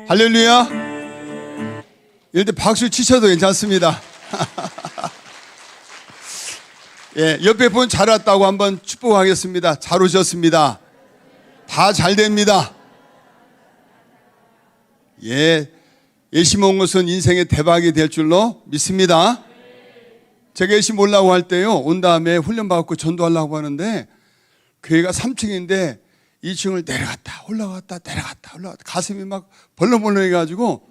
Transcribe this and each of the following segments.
할렐루야. 이럴 때 박수 치셔도 괜찮습니다. 예, 옆에 분 잘 왔다고 한번 축복하겠습니다. 잘 오셨습니다. 다 잘 됩니다. 예, 예심 온 것은 인생의 대박이 될 줄로 믿습니다. 제가 예심 오려고 할 때요, 온 다음에 훈련받고 전도하려고 하는데 교회가 3층인데 2층을 내려갔다 올라갔다 내려갔다 올라갔다 가슴이 막 벌렁벌렁 해가지고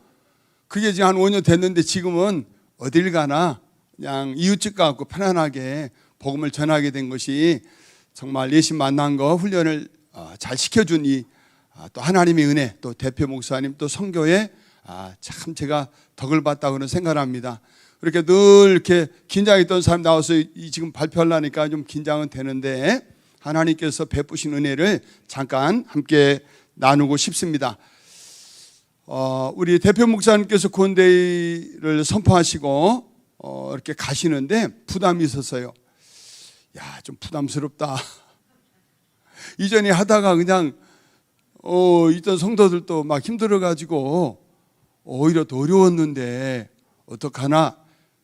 그게 지금 한 5년 됐는데 지금은 어딜 가나 그냥 이웃집 가고 편안하게 복음을 전하게 된 것이 정말 예심 만난 거 훈련을 잘 시켜준 이 또 하나님의 은혜, 또 대표 목사님, 또 선교에 참 제가 덕을 봤다고 그런 생각을 합니다. 그렇게 늘 이렇게 긴장했던 사람 나와서 지금 발표하려니까 좀 긴장은 되는데 하나님께서 베푸신 은혜를 잠깐 함께 나누고 싶습니다. 우리 대표 목사님께서 구원데이를 선포하시고 이렇게 가시는데 부담이 있었어요. 야, 좀 부담스럽다. 이전에 하다가 그냥 있던 성도들도 막 힘들어가지고 오히려 더 어려웠는데 어떡하나.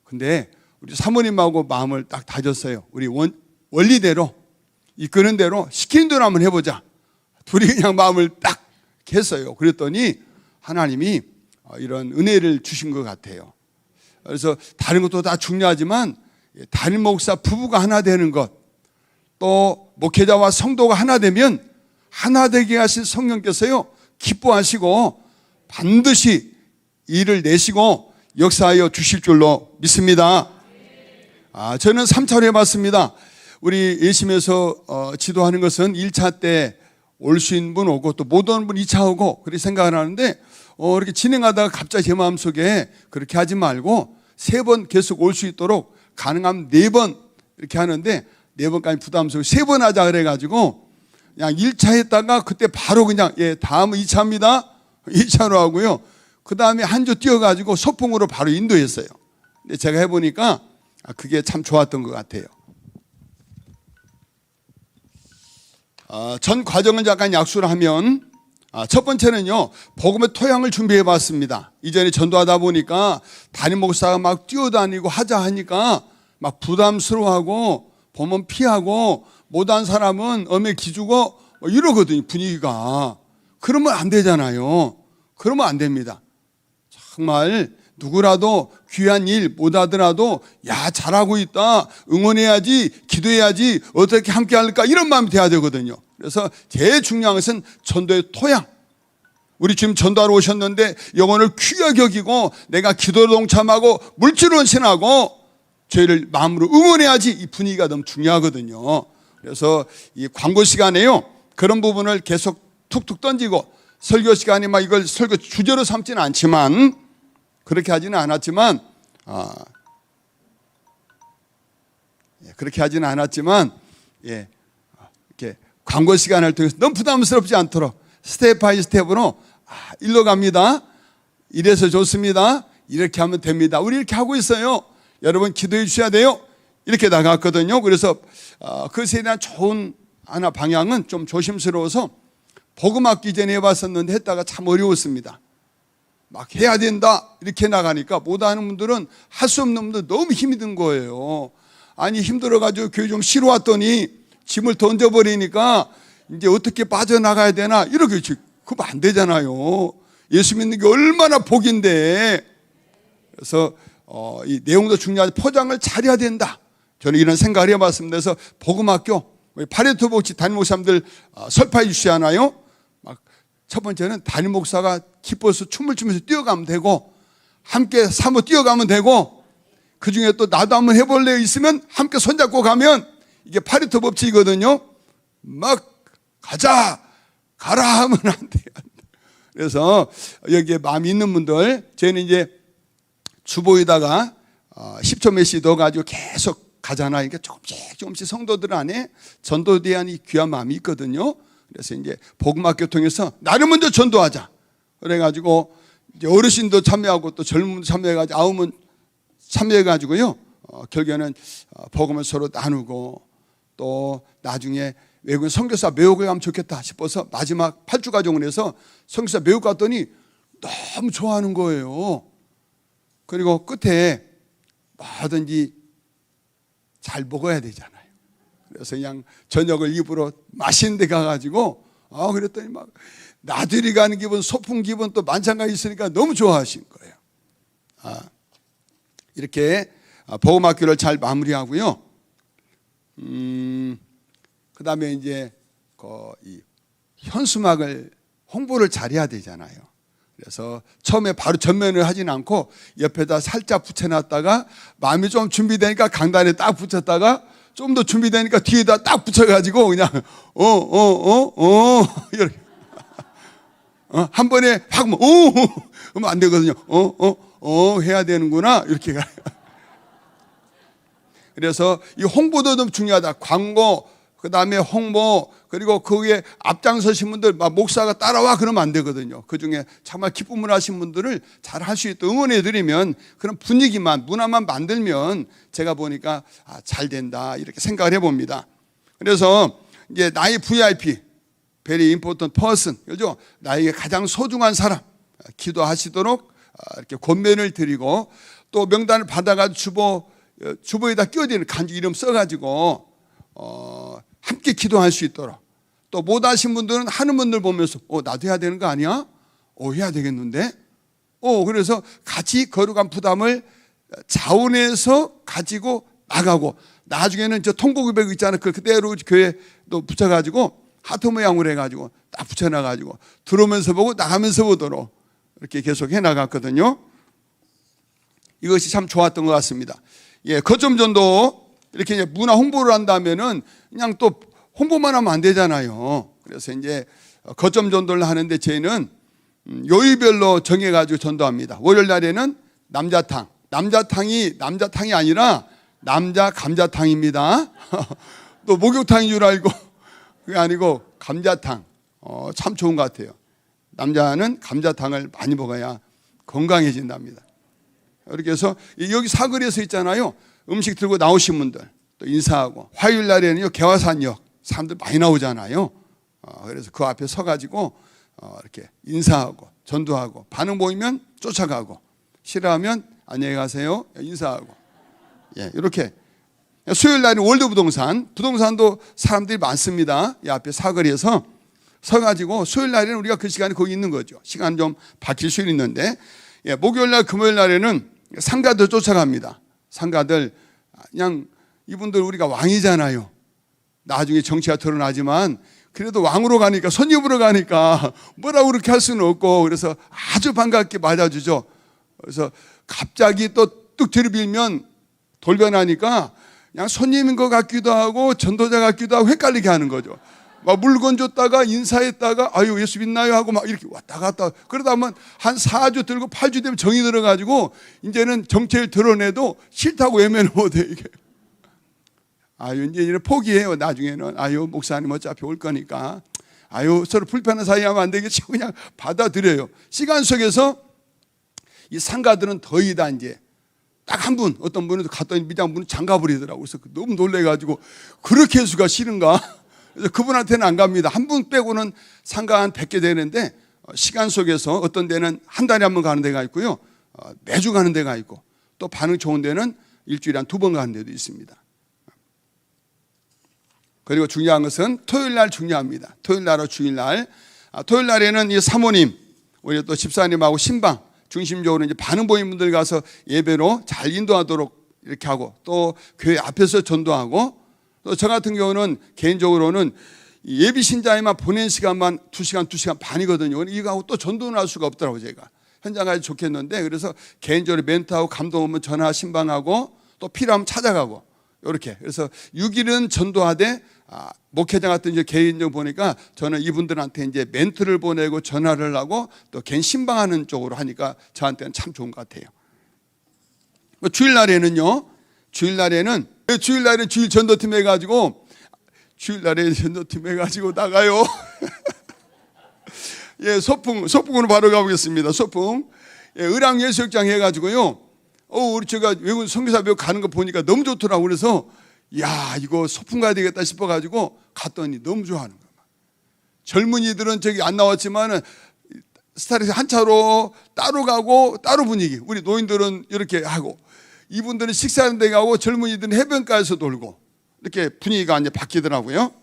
근데 우리 사모님하고 마음을 딱 다졌어요. 우리 원리대로 이끄는 대로 시키는 대로 한번 해보자. 둘이 그냥 마음을 딱 했어요. 그랬더니 하나님이 이런 은혜를 주신 것 같아요. 그래서 다른 것도 다 중요하지만 담임 목사 부부가 하나 되는 것, 또 목회자와 성도가 하나 되면 하나 되게 하신 성령께서요 기뻐하시고 반드시 일을 내시고 역사하여 주실 줄로 믿습니다. 저는 3차로 해봤습니다. 우리 예심에서 지도하는 것은 1차 때 올 수 있는 분 오고 또 못 오는 분 2차 오고 그렇게 생각을 하는데 이렇게 진행하다가 갑자기 제 마음속에 그렇게 하지 말고 3번 계속 올 수 있도록 가능하면 4번 이렇게 하는데 4번까지 부담스러워 3번 하자 그래가지고 그냥 1차 했다가 그때 바로 그냥 다음은 2차입니다. 2차로 하고요. 그 다음에 한 주 뛰어가지고 소풍으로 바로 인도했어요. 근데 제가 해보니까 그게 참 좋았던 것 같아요. 전 과정을 잠깐 약수를 하면 첫 번째는요, 복음의 토양을 준비해 봤습니다. 이전에 전도하다 보니까 담임 목사가 막 뛰어다니고 하자 하니까 막 부담스러워하고 보면 피하고 못한 사람은 엄에 기주고 이러거든요, 분위기가. 그러면 안 되잖아요. 그러면 안 됩니다. 정말 누구라도 귀한 일 못하더라도 야 잘하고 있다, 응원해야지, 기도해야지, 어떻게 함께 할까 이런 마음이 돼야 되거든요. 그래서 제일 중요한 것은 전도의 토양. 우리 지금 전도하러 오셨는데 영혼을 귀하게 여기고 내가 기도로 동참하고 물질로 헌신하고 저희를 마음으로 응원해야지, 이 분위기가 너무 중요하거든요. 그래서 이 광고 시간에요 그런 부분을 계속 툭툭 던지고, 설교 시간에 막 이걸 설교 주제로 삼지는 않지만, 그렇게 하지는 않았지만 이렇게 광고 시간을 통해서 너무 부담스럽지 않도록 스텝 바이 스텝으로 일로 갑니다, 이래서 좋습니다, 이렇게 하면 됩니다, 우리 이렇게 하고 있어요, 여러분 기도해 주셔야 돼요, 이렇게 나갔거든요. 그래서 그것에 대한 좋은 하나 방향은 좀 조심스러워서 복음 학기 전에 해봤었는데 했다가 참 어려웠습니다. 막 해야 된다 이렇게 나가니까 못하는 분들은 할 수 없는 분들 너무 힘이 든 거예요. 아니 힘들어가지고 교회 좀 쉬러 왔더니 짐을 던져버리니까 이제 어떻게 빠져나가야 되나 이렇게. 그거 안 되잖아요. 예수 믿는 게 얼마나 복인데. 그래서 이 내용도 중요하지 포장을 잘해야 된다, 저는 이런 생각을 해봤습니다. 그래서 복음학교 파레토 복지 담임 목사님들 설파해 주시잖아요. 첫 번째는 담임 목사가 기뻐서 춤을 추면서 뛰어가면 되고, 함께 사모 뛰어가면 되고, 그 중에 또 나도 한번 해볼래 있으면 함께 손잡고 가면 이게 파레토 법칙이거든요. 막 가자 가라 하면 안 돼요. 그래서 여기에 마음이 있는 분들, 저희는 이제 주보에다가 10초 몇씩 넣어가지고 계속 가잖아요. 그러니까 조금씩 성도들 안에 전도에 대한 이 귀한 마음이 있거든요. 그래서 이제 복음학교 통해서 나를 먼저 전도하자. 그래가지고 이제 어르신도 참여하고 또 젊은 분도 참여해가지고 9명 참여해가지고요. 결국에는 복음을 서로 나누고, 또 나중에 외국인 선교사 매우고 가면 좋겠다 싶어서 마지막 8주 과정을 해서 선교사 매우 갔더니 너무 좋아하는 거예요. 그리고 끝에 뭐든지 잘 먹어야 되잖아요. 그래서 그냥 저녁을 입으로 맛있는 데 가가지고 그랬더니 막 나들이 가는 기분, 소풍 기분 또 만찬가 있으니까 너무 좋아하신 거예요. 이렇게 복음학교를 잘 마무리하고요. 그 다음에 이제 이 현수막을 홍보를 잘해야 되잖아요. 그래서 처음에 바로 전면을 하진 않고 옆에다 살짝 붙여놨다가 마음이 좀 준비되니까 강단에 딱 붙였다가 좀 더 준비되니까 뒤에다 딱 붙여가지고 그냥 이렇게 한 번에 확 그러면 안 되거든요. 해야 되는구나 이렇게 가요. 그래서 이 홍보도 너무 중요하다. 광고, 그 다음에 홍보, 그리고 거기에 앞장서신 분들, 막 목사가 따라와 그러면 안 되거든요. 그 중에 정말 기쁨을 하신 분들을 잘 할 수 있도록 응원해드리면 그런 분위기만, 문화만 만들면 제가 보니까 잘 된다 이렇게 생각을 해봅니다. 그래서 이제 나의 VIP, very important person, 그죠? 나에게 가장 소중한 사람, 기도하시도록 이렇게 권면을 드리고 또 명단을 받아가지고 주보에다 끼워드리는 간주 이름 써가지고 함께 기도할 수 있도록 또 못하신 분들은 하는 분들 보면서 나도 해야 되는 거 아니야? 해야 되겠는데? 그래서 같이 거룩한 부담을 자원해서 가지고 나가고 나중에는 저 통고구백 있잖아요. 그대로 교회도 붙여가지고 하트 모양으로 해가지고 딱 붙여놔가지고 들어오면서 보고 나가면서 보도록 이렇게 계속 해나갔거든요. 이것이 참 좋았던 것 같습니다. 거점 전도 이렇게 이제 문화 홍보를 한다면은 그냥 또 홍보만 하면 안 되잖아요. 그래서 이제 거점 전도를 하는데 저희는 요일별로 정해가지고 전도합니다. 월요일 날에는 남자탕이 아니라 남자 감자탕입니다. 또 목욕탕인 줄 알고 그게 아니고 감자탕. 참 좋은 것 같아요. 남자는 감자탕을 많이 먹어야 건강해진답니다. 이렇게 해서 여기 사거리에서 있잖아요. 음식 들고 나오신 분들 또 인사하고 화요일 날에는요 개화산역 사람들 많이 나오잖아요. 그래서 그 앞에 서가지고 이렇게 인사하고 전도하고 반응 보이면 쫓아가고 싫어하면 안녕히 가세요 인사하고 이렇게 수요일 날은 월드부동산도 사람들이 많습니다. 이 앞에 사거리에서 서가지고 수요일 날에는 우리가 그 시간에 거기 있는 거죠. 시간 좀 바뀔 수 있는데 목요일 날 금요일 날에는 상가들 쫓아갑니다. 상가들 그냥 이분들 우리가 왕이잖아요. 나중에 정치가 드러나지만 그래도 왕으로 가니까 손님으로 가니까 뭐라고 그렇게 할 수는 없고 그래서 아주 반갑게 맞아주죠. 그래서 갑자기 또 뚝 들이밀면 돌변하니까 그냥 손님인 것 같기도 하고 전도자 같기도 하고 헷갈리게 하는 거죠. 막 물건 줬다가 인사했다가 아유 예수 믿나요 하고 막 이렇게 왔다 갔다 그러다 보면 한 4주 들고 8주 되면 정이 들어가지고 이제는 정체를 드러내도 싫다고 외면을 못해 이게. 이제는 포기해요. 나중에는 목사님 어차피 올 거니까 서로 불편한 사이 하면 안 되겠지 그냥 받아들여요. 시간 속에서 이 상가들은 거의 다 이제 딱 한 분 어떤 분은 갔더니 미장분은 장가버리더라고요. 그래서 너무 놀래가지고 그렇게 해수가 싫은가? 그래서 그분한테는 안 갑니다. 한 분 빼고는 상가 한 100개 되는데 시간 속에서 어떤 데는 한 달에 한 번 가는 데가 있고요. 매주 가는 데가 있고 또 반응 좋은 데는 일주일에 한 2번 가는 데도 있습니다. 그리고 중요한 것은 토요일 날 중요합니다. 토요일 날과 주일 날. 토요일 날에는 이 사모님, 우리 또 집사님하고 신방 중심적으로 이제 반응 보인 분들 가서 예배로 잘 인도하도록 이렇게 하고 또 교회 앞에서 전도하고 또 저 같은 경우는 개인적으로는 예비 신자에만 보낸 시간만 2시간 반이거든요. 이거하고 또 전도는 할 수가 없더라고요. 제가 현장 가서 좋겠는데 그래서 개인적으로 멘트하고 감동 오면 전화 신방하고 또 필요하면 찾아가고 이렇게. 그래서 6일은 전도하되 목회자 같은 이제 개인적으로 보니까 저는 이분들한테 이제 멘트를 보내고 전화를 하고 또 개인 신방하는 쪽으로 하니까 저한테는 참 좋은 것 같아요. 주일날에는요. 주일날에는 주일 전도팀 해가지고 주일날에 전도팀 해가지고 나가요. 소풍으로 바로 가보겠습니다. 소풍. 의랑예수욕장 해가지고요. 우리 제가 외국 선교사 배우 가는 거 보니까 너무 좋더라고. 그래서 이거 소풍 가야 되겠다 싶어가지고 갔더니 너무 좋아하는 거야. 젊은이들은 저기 안 나왔지만은 스타일에서 한 차로 따로 가고 따로 분위기. 우리 노인들은 이렇게 하고 이분들은 식사하는 데 가고 젊은이들은 해변가에서 놀고 이렇게 분위기가 이제 바뀌더라고요.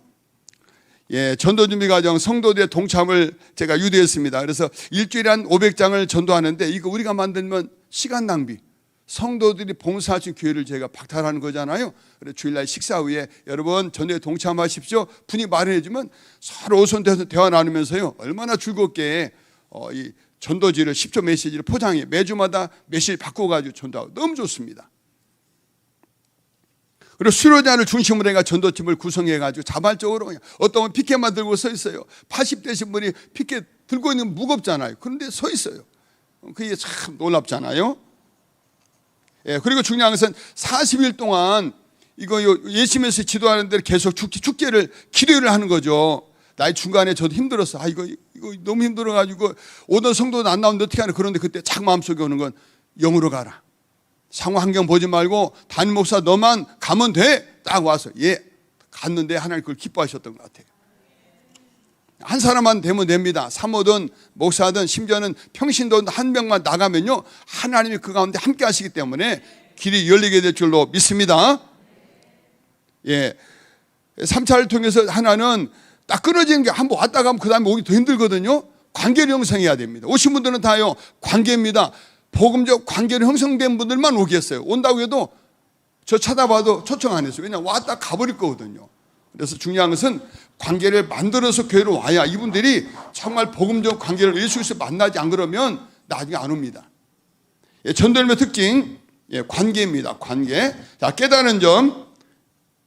예, 전도준비 과정 성도들의 동참을 제가 유도했습니다. 그래서 일주일에 한 500장을 전도하는데 이거 우리가 만들면 시간 낭비. 성도들이 봉사할 수 있는 기회를 제가 박탈하는 거잖아요. 그래서 주일날 식사 후에 여러분 전도에 동참하십시오. 분위기 마련해주면 서로 오손도손 대화 나누면서요. 얼마나 즐겁게 이 전도지를 10초 메시지를 포장해 매주마다 메시지 바꿔가지고 전도하고 너무 좋습니다. 그리고 수료자를 중심으로 해가 전도팀을 구성해가지고 자발적으로 그냥 어떤 분 피켓만 들고 서 있어요. 80대신 분이 피켓 들고 있는 무겁잖아요. 그런데 서 있어요. 그게 참 놀랍잖아요. 예, 그리고 중요한 것은 40일 동안 이거 예수면서 지도하는 데 계속 축제를 기도를 하는 거죠. 나의 중간에 저도 힘들었어. 이거 너무 힘들어가지고 오던 성도도 안 나오는데 어떻게 하나. 그런데 그때 착 마음속에 오는 건 영으로 가라. 상호 환경 보지 말고 담임 목사 너만 가면 돼. 딱 와서 예 갔는데 하나님 그걸 기뻐하셨던 것 같아요. 한 사람만 되면 됩니다. 사모든 목사든 심지어는 평신도 한 명만 나가면요 하나님이 그 가운데 함께 하시기 때문에 길이 열리게 될 줄로 믿습니다. 예, 3차를 통해서 하나는 딱 끊어지는 게 한번 왔다 가면 그 다음에 오기 더 힘들거든요. 관계를 형성해야 됩니다. 오신 분들은 다요 관계입니다. 복음적 관계를 형성된 분들만 오겠어요. 온다고 해도 저 찾아봐도 초청 안 했어요. 왜냐하면 왔다 가버릴 거거든요. 그래서 중요한 것은 관계를 만들어서 교회로 와야 이분들이 정말 복음적 관계를 예수 그리스도 만나지 안 그러면 나중에 안 옵니다. 예, 전도연의 특징 예, 관계입니다. 관계. 자, 깨달은 점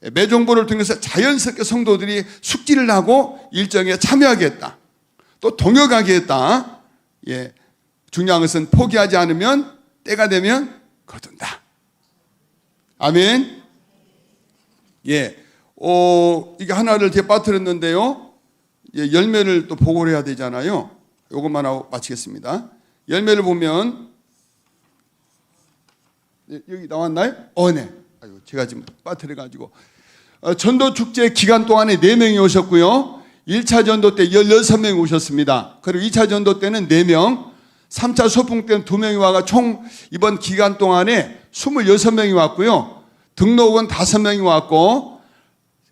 매종보를 통해서 자연스럽게 성도들이 숙지를 하고 일정에 참여하겠다. 또 동역하게 했다. 예, 중요한 것은 포기하지 않으면 때가 되면 거둔다. 아멘. 예, 이게 하나를 대빠뜨렸는데요. 예, 열매를 또 보고를 해야 되잖아요. 이것만 하고 마치겠습니다. 열매를 보면 여기 나왔나요? 네. 아이고, 제가 지금 빠뜨려가지고 전도 축제 기간 동안에 4명이 오셨고요. 1차 전도 때 16명이 오셨습니다. 그리고 2차 전도 때는 4명, 3차 소풍 때는 2명이 와가 총 이번 기간 동안에 26명이 왔고요. 등록은 5명이 왔고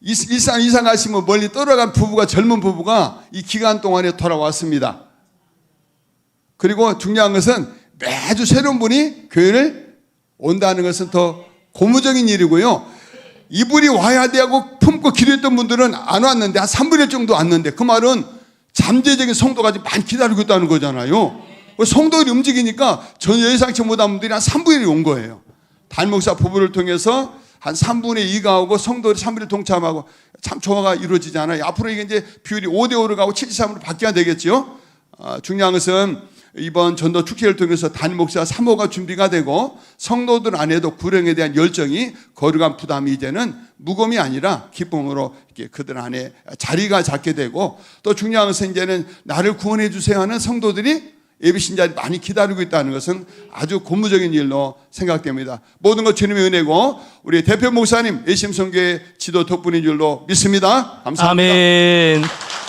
일산 이사 가시면 멀리 떨어간 부부가 젊은 부부가 이 기간 동안에 돌아왔습니다. 그리고 중요한 것은 매주 새로운 분이 교회를 온다는 것은 더 고무적인 일이고요. 이분이 와야 되고 품고 기도했던 분들은 안 왔는데 한 3분의 1 정도 왔는데 그 말은 잠재적인 성도가 많이 기다리고 있다는 거잖아요. 성도들이 움직이니까 전 예상치 못한 분들이 한 3분의 1이 온 거예요. 담임목사 부부를 통해서 한 3분의 2가 오고 성도들이 3분의 1 동참하고 참 조화가 이루어지잖아요. 앞으로 이게 이제 비율이 5대5로 가고 7대3으로 바뀌어야 되겠죠. 중요한 것은 이번 전도 축제를 통해서 담임목사 3호가 준비가 되고 성도들 안에도 구령에 대한 열정이 거룩한 부담이 이제는 무거움이 아니라 기쁨으로 이렇게 그들 안에 자리가 잡게 되고 또 중요한 것은 이제는 나를 구원해 주세요 하는 성도들이 예비신자들이 많이 기다리고 있다는 것은 아주 고무적인 일로 생각됩니다. 모든 것 주님의 은혜고 우리 대표 목사님 예심성교회 지도 덕분인 줄로 믿습니다. 감사합니다. 아멘.